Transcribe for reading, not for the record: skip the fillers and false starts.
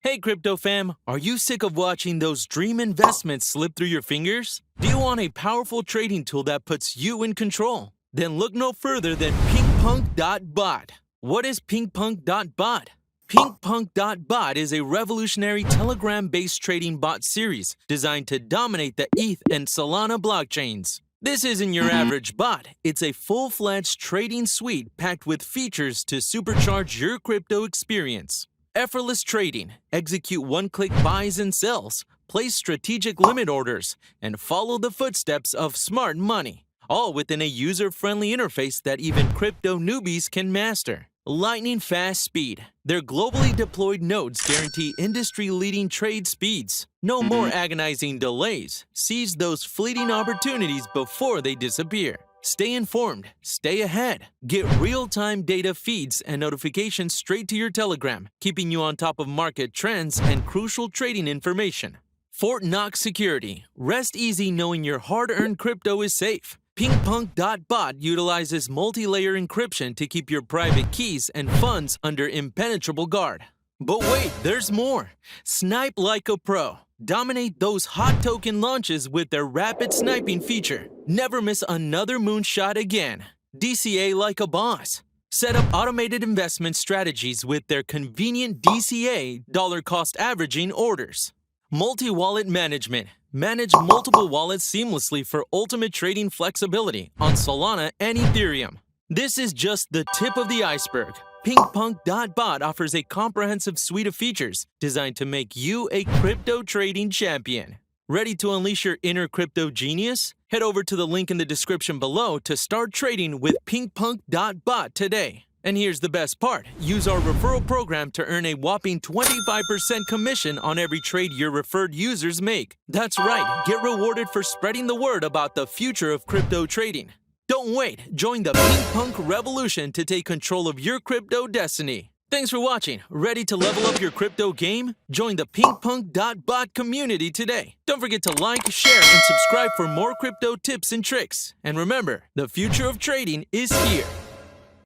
Hey crypto fam, are you sick of watching those dream investments slip through your fingers? Do you want a powerful trading tool that puts you in control? Then look no further than PINKPUNK.BOT. What is PINKPUNK.BOT? PINKPUNK.BOT is a revolutionary Telegram-based trading bot series designed to dominate the ETH and Solana blockchains. This isn't your average bot, it's a full-fledged trading suite packed with features to supercharge your crypto experience. Effortless trading, execute one-click buys and sells, place strategic limit orders, and follow the footsteps of smart money, all within a user-friendly interface that even crypto newbies can master. Lightning-fast speed. Their globally deployed nodes guarantee industry-leading trade speeds. No more agonizing delays. Seize those fleeting opportunities before they disappear. Stay informed, stay ahead. Get real-time data feeds and notifications straight to your Telegram, keeping you on top of market trends and crucial trading information. Fort Knox Security. Rest easy knowing your hard-earned crypto is safe. PINKPUNK.BOT utilizes multi-layer encryption to keep your private keys and funds under impenetrable guard. But wait, there's more. Snipe like a pro. Dominate those hot token launches with their rapid sniping feature. Never miss another moonshot again. DCA like a boss. Set up automated investment strategies with their convenient DCA dollar cost averaging orders. Multi-wallet management. Manage multiple wallets seamlessly for ultimate trading flexibility on Solana and Ethereum. This is just the tip of the iceberg. PINKPUNK.BOT offers a comprehensive suite of features designed to make you a crypto trading champion. Ready to unleash your inner crypto genius? Head over to the link in the description below to start trading with PINKPUNK.BOT today. And here's the best part. Use our referral program to earn a whopping 25% commission on every trade your referred users make. That's right, get rewarded for spreading the word about the future of crypto trading. Don't wait, join the PINKPUNK revolution to take control of your crypto destiny. Thanks for watching. Ready to level up your crypto game? Join the PINKPUNK.BOT community today. Don't forget to like, share, and subscribe for more crypto tips and tricks. And remember, the future of trading is here.